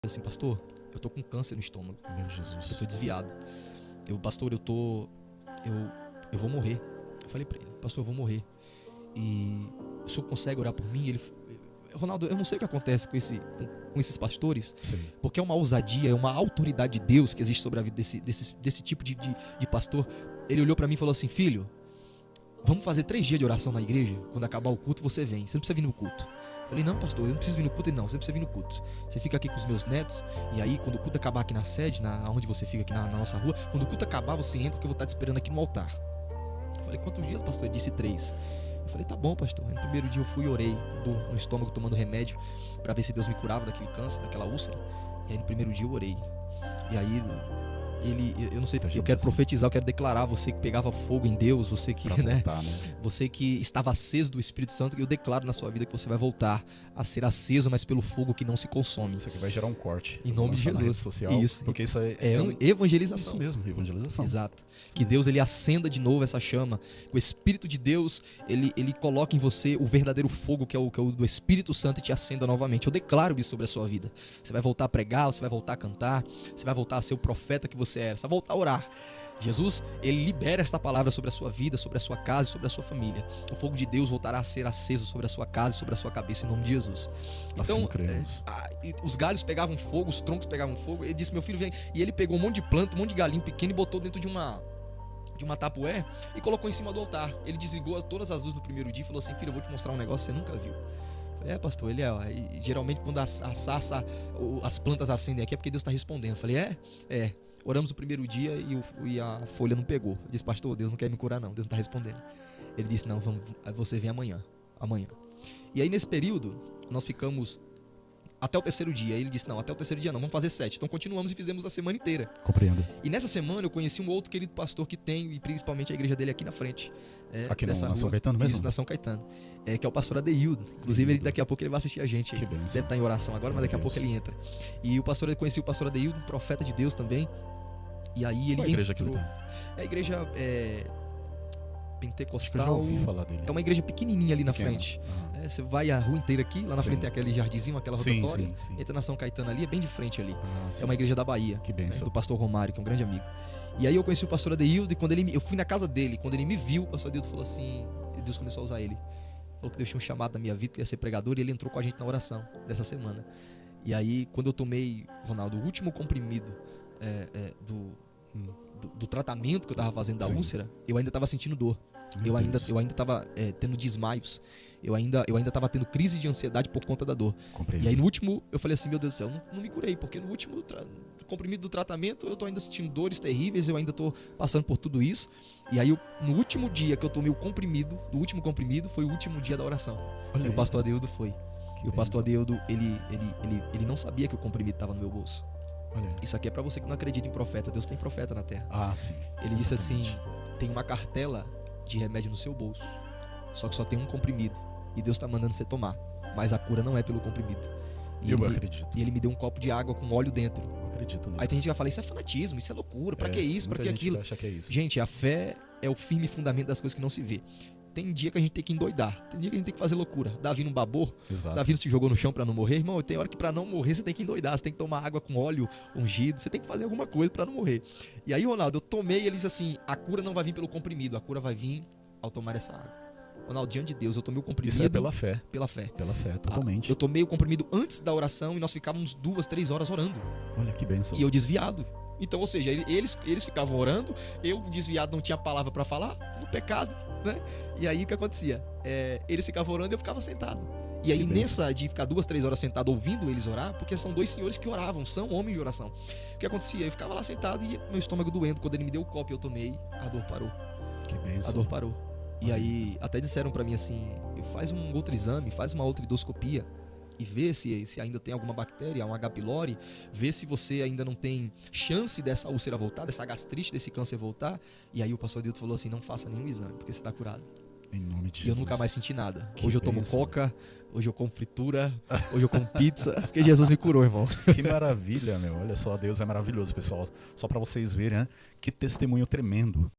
assim, pastor, eu tô com câncer no estômago. Meu Jesus. Eu tô desviado. Pastor, eu vou morrer. Eu falei pra ele, pastor, eu vou morrer. E o senhor consegue orar por mim? Ele, Ronaldo, eu não sei o que acontece com esses pastores, Sim. porque é uma ousadia, é uma autoridade de Deus que existe sobre a vida desse tipo de pastor. Ele olhou pra mim e falou assim, filho, vamos fazer 3 dias de oração na igreja. Quando acabar o culto, você vem. Você não precisa vir no culto. Eu falei, não, pastor, eu não preciso vir no culto. Ele, não, você precisa vir no culto. Você fica aqui com os meus netos. E aí, quando o culto acabar aqui na sede, onde você fica aqui na nossa rua, quando o culto acabar, você entra, que eu vou estar te esperando aqui no altar. Eu falei, quantos dias, pastor? Ele disse 3. Eu falei, tá bom, pastor. Aí, no primeiro dia eu fui e orei, dor no estômago, tomando remédio, pra ver se Deus me curava daquele câncer, daquela úlcera. E aí, no primeiro dia eu orei. E aí, eu não sei, eu quero profetizar, eu quero declarar, você que pegava fogo em Deus, você que, voltar, você que estava aceso do Espírito Santo, eu declaro na sua vida que você vai voltar a ser aceso, mas pelo fogo que não se consome. Isso aqui vai gerar um corte. Em nome de Jesus. Na rede social, isso. Porque isso é evangelização. Isso mesmo, evangelização. Exato. Que Deus, ele acenda de novo essa chama. Que o Espírito de Deus, ele coloca em você o verdadeiro fogo que é o do Espírito Santo e te acenda novamente. Eu declaro isso sobre a sua vida. Você vai voltar a pregar, você vai voltar a cantar, você vai voltar a ser o profeta que você era, você vai voltar a orar. Jesus, ele libera esta palavra sobre a sua vida, sobre a sua casa e sobre a sua família. O fogo de Deus voltará a ser aceso sobre a sua casa e sobre a sua cabeça, em nome de Jesus. Então, assim cremos. Os galhos pegavam fogo, os troncos pegavam fogo. Ele disse, meu filho, vem. E ele pegou um monte de planta, um monte de galinho pequeno e botou dentro de uma tapué e colocou em cima do altar. Ele desligou todas as luzes no primeiro dia e falou assim, filho, eu vou te mostrar um negócio que você nunca viu. Eu falei, pastor, ele e geralmente quando as plantas acendem aqui é porque Deus está respondendo. Eu falei, oramos o primeiro dia e a folha não pegou. Eu disse, pastor, Deus não quer me curar não, Deus não está respondendo. Ele disse, não, você vem amanhã. E aí nesse período, nós ficamos até o 3º dia. Aí ele disse, não, até o 3º dia não, vamos fazer 7. Então continuamos e fizemos a semana inteira. Compreendo. E nessa semana eu conheci um outro querido pastor que tem, e principalmente a igreja dele aqui na frente. Aqui na São Caetano mesmo? Isso, na São Caetano. Que é o pastor Adeildo. Inclusive, daqui a pouco ele vai assistir a gente. Que bênção. Deve estar em oração agora, mas daqui a pouco ele entra. E eu conheci o pastor Adeildo, um profeta de Deus também. E aí ele Qual a igreja que ele tem? É a igreja pentecostal. Acho que eu já ouvi falar dele. É uma igreja pequenininha ali na frente. Você vai a rua inteira aqui, lá na frente tem aquele jardinzinho, aquela rotatória. Sim. Entra na São Caetano ali, é bem de frente ali. É uma igreja da Bahia. Que bênção. Do pastor Romário, que é um grande amigo. E aí eu conheci o pastor Adeildo e quando eu fui na casa dele, quando ele me viu, o pastor Adeildo falou assim, Deus começou a usar ele. Falou que Deus tinha um chamado na minha vida, que ia ser pregador, e ele entrou com a gente na oração dessa semana. E aí, quando eu tomei, Ronaldo, o último comprimido do tratamento que eu estava fazendo da úlcera, eu ainda estava sentindo dor. Eu ainda estava tendo desmaios. Eu ainda estava tendo crise de ansiedade por conta da dor. Compreendo. E aí no último, eu falei assim, meu Deus do céu, não me curei, porque no último comprimido do tratamento, eu tô ainda sentindo dores terríveis, eu ainda tô passando por tudo isso. E aí, no último dia que eu tomei o último comprimido, foi o último dia da oração. E o pastor Adeildo foi. E o pastor Adeildo, ele não sabia que o comprimido estava no meu bolso. Isso aqui é pra você que não acredita em profeta. Deus tem profeta na terra. Sim. Ele disse assim, tem uma cartela de remédio no seu bolso, só que só tem um comprimido e Deus está mandando você tomar, mas a cura não é pelo comprimido. Eu acredito. E ele me deu um copo de água com óleo dentro. Eu acredito nisso. Aí tem gente que vai falar, isso é fanatismo, isso é loucura, pra que isso, pra que aquilo? Acha que é isso. Gente, a fé é o firme fundamento das coisas que não se vê. Tem dia que a gente tem que endoidar, tem dia que a gente tem que fazer loucura. Davi não babou, Exato. Davi não se jogou no chão pra não morrer. Irmão, tem hora que pra não morrer você tem que endoidar, você tem que tomar água com óleo ungido, você tem que fazer alguma coisa pra não morrer. E aí, Ronaldo, eu tomei e ele disse assim, a cura não vai vir pelo comprimido, a cura vai vir ao tomar essa água. Ronaldo, diante de Deus, eu tomei o comprimido. Isso é pela fé. Pela fé. Pela fé, totalmente. Eu tomei o comprimido antes da oração e nós ficávamos 2, 3 horas orando. Olha que bênção. E eu desviado. Então, ou seja, eles ficavam orando, eu desviado, não tinha palavra pra falar, no pecado, né? E aí o que acontecia? Eles ficavam orando e eu ficava sentado. E aí nessa de ficar 2, 3 horas sentado ouvindo eles orar, porque são 2 senhores que oravam, são homens de oração. O que acontecia? Eu ficava lá sentado e meu estômago doendo. Quando ele me deu o copo e eu tomei, a dor parou. Que bênção. A dor parou. E aí até disseram pra mim assim, faz um outro exame, faz uma outra endoscopia e vê se ainda tem alguma bactéria, um H. pylori, vê se você ainda não tem chance dessa úlcera voltar, dessa gastrite, desse câncer voltar. E aí o pastor Adeildo falou assim, não faça nenhum exame, porque você está curado. Em nome de Jesus. E eu nunca mais senti nada. Que hoje eu tomo bênção. coca, hoje eu como fritura, hoje eu como pizza, porque Jesus me curou, irmão. Que maravilha, meu. Olha só, Deus é maravilhoso, pessoal. Só para vocês verem, né? Que testemunho tremendo.